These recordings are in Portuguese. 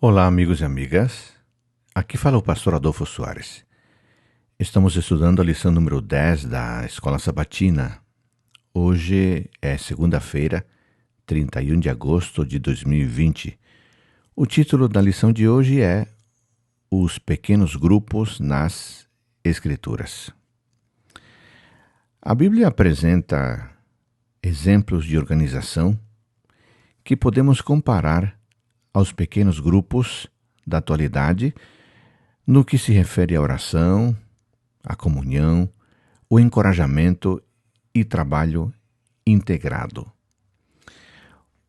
Olá, amigos e amigas. Aqui fala o pastor Adolfo Soares. Estamos estudando a lição número 10 da Escola Sabatina. Hoje é segunda-feira, 31 de agosto de 2020. O título da lição de hoje é Os Pequenos Grupos nas Escrituras. A Bíblia apresenta exemplos de organização que podemos comparar aos pequenos grupos da atualidade no que se refere à oração, à comunhão, o encorajamento e trabalho integrado.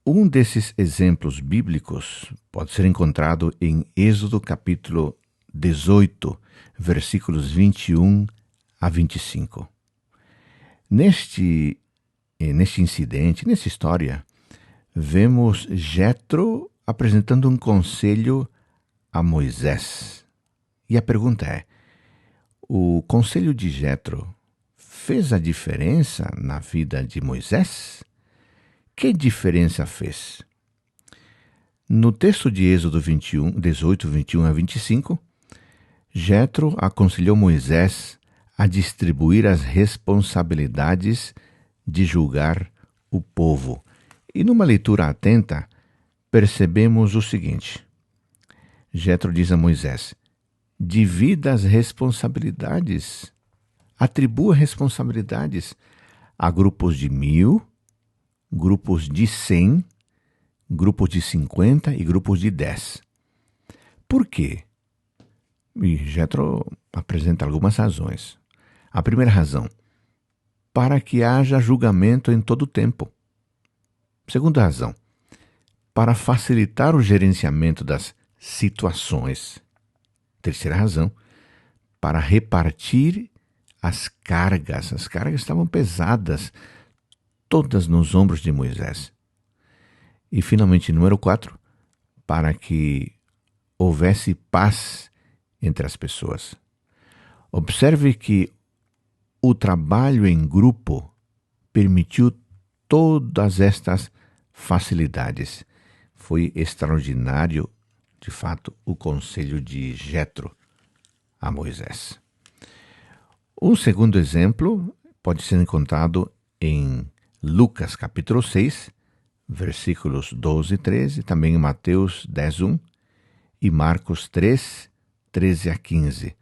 Um desses exemplos bíblicos pode ser encontrado em Êxodo capítulo 18, versículos 21 a 25. Neste incidente, nessa história, vemos Jetro apresentando um conselho a Moisés. E a pergunta é: o conselho de Jetro fez a diferença na vida de Moisés? Que diferença fez? No texto de Êxodo 18, 21 a 25, Jetro aconselhou Moisés a distribuir as responsabilidades de julgar o povo. E numa leitura atenta, percebemos o seguinte: Jetro diz a Moisés: divida as responsabilidades, atribua responsabilidades a grupos de 1.000, grupos de 100, grupos de 50 e grupos de 10. Por quê? E Jetro apresenta algumas razões. A primeira razão: para que haja julgamento em todo o tempo. Segunda razão: para facilitar o gerenciamento das situações. Terceira razão: para repartir as cargas. As cargas estavam pesadas, todas nos ombros de Moisés. E, finalmente, número 4, para que houvesse paz entre as pessoas. Observe que o trabalho em grupo permitiu todas estas facilidades. Foi extraordinário, de fato, o conselho de Jetro a Moisés. Um segundo exemplo pode ser encontrado em Lucas capítulo 6, versículos 12 e 13, também em Mateus 10, 1 e Marcos 3, 13 a 15.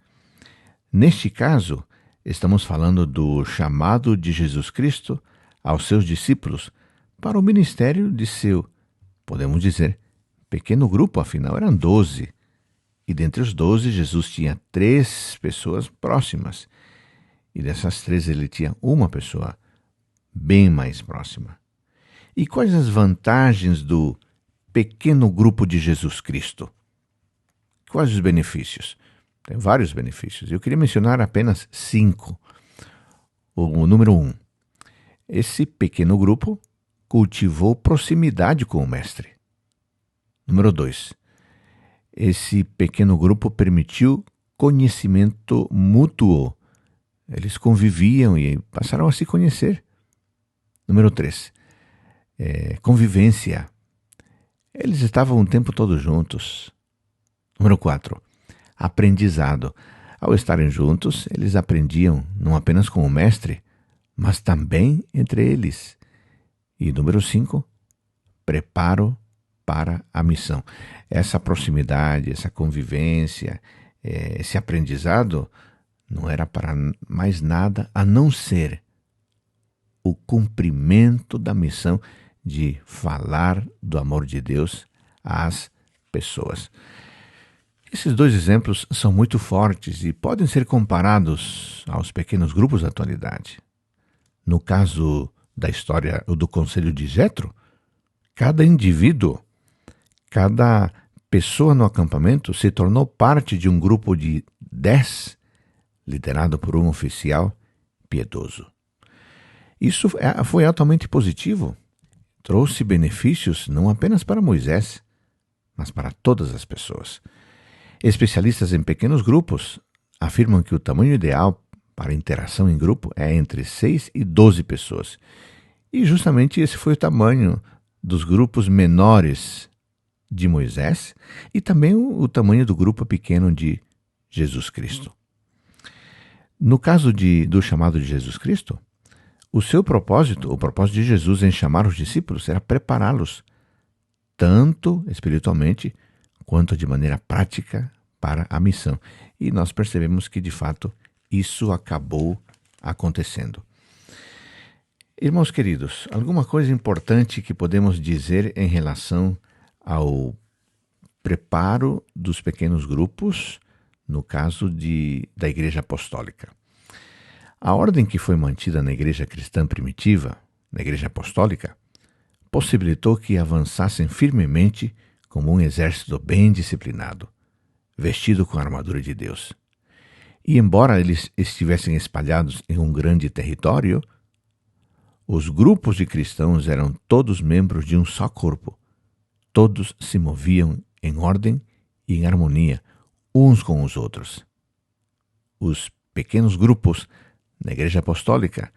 Neste caso, estamos falando do chamado de Jesus Cristo aos seus discípulos para o ministério de seu, podemos dizer, pequeno grupo. Afinal eram 12. E dentre os 12, Jesus tinha 3 pessoas próximas. E dessas 3 ele tinha uma pessoa bem mais próxima. E quais as vantagens do pequeno grupo de Jesus Cristo? Quais os benefícios? Tem vários benefícios. Eu queria mencionar apenas 5. O número 1. Esse pequeno grupo cultivou proximidade com o mestre. Número 2. Esse pequeno grupo permitiu conhecimento mútuo. Eles conviviam e passaram a se conhecer. Número 3. Convivência. Eles estavam o tempo todo juntos. Número 4. Aprendizado. Ao estarem juntos, eles aprendiam não apenas com o mestre, mas também entre eles. E número 5, preparo para a missão. Essa proximidade, essa convivência, esse aprendizado não era para mais nada a não ser o cumprimento da missão de falar do amor de Deus às pessoas. Esses 2 exemplos são muito fortes e podem ser comparados aos pequenos grupos da atualidade. No caso da história do conselho de Jetro, cada indivíduo, cada pessoa no acampamento se tornou parte de um grupo de 10, liderado por um oficial piedoso. Isso foi altamente positivo. Trouxe benefícios não apenas para Moisés, mas para todas as pessoas. Especialistas em pequenos grupos afirmam que o tamanho ideal para interação em grupo é entre 6 e 12 pessoas. E justamente esse foi o tamanho dos grupos menores de Moisés e também o tamanho do grupo pequeno de Jesus Cristo. No caso do chamado de Jesus Cristo, o propósito de Jesus em chamar os discípulos era prepará-los, tanto espiritualmente quanto de maneira prática, para a missão. E nós percebemos que, de fato, isso acabou acontecendo. Irmãos queridos, alguma coisa importante que podemos dizer em relação ao preparo dos pequenos grupos, no caso da Igreja Apostólica. A ordem que foi mantida na Igreja Cristã Primitiva, na Igreja Apostólica, possibilitou que avançassem firmemente como um exército bem disciplinado, vestido com a armadura de Deus. E embora eles estivessem espalhados em um grande território, os grupos de cristãos eram todos membros de um só corpo. Todos se moviam em ordem e em harmonia, uns com os outros. Os pequenos grupos na Igreja Apostólica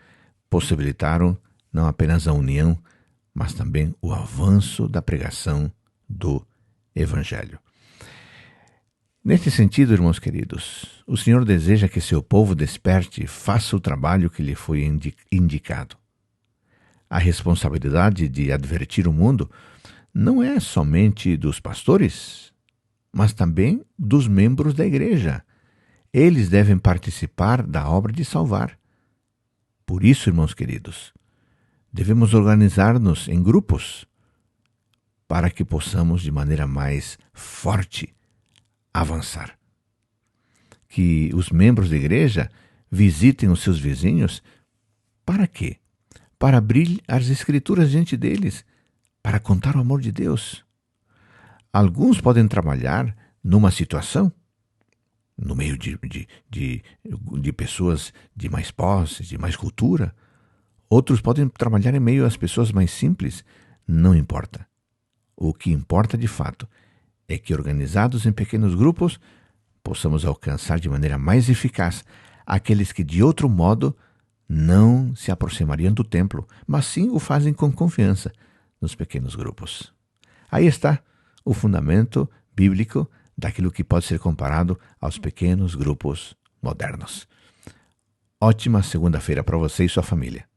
possibilitaram não apenas a união, mas também o avanço da pregação do Evangelho. Neste sentido, irmãos queridos, o Senhor deseja que seu povo desperte e faça o trabalho que lhe foi indicado. A responsabilidade de advertir o mundo não é somente dos pastores, mas também dos membros da igreja. Eles devem participar da obra de salvar. Por isso, irmãos queridos, devemos organizar-nos em grupos para que possamos, de maneira mais forte, avançar. Que os membros da igreja visitem os seus vizinhos. Para quê? Para abrir as Escrituras diante deles, para contar o amor de Deus. Alguns podem trabalhar numa situação, no meio de pessoas de mais posse, de mais cultura. Outros podem trabalhar em meio às pessoas mais simples. Não importa. O que importa de fato é que, organizados em pequenos grupos, possamos alcançar de maneira mais eficaz aqueles que de outro modo não se aproximariam do templo, mas sim o fazem com confiança nos pequenos grupos. Aí está o fundamento bíblico daquilo que pode ser comparado aos pequenos grupos modernos. Ótima segunda-feira para você e sua família.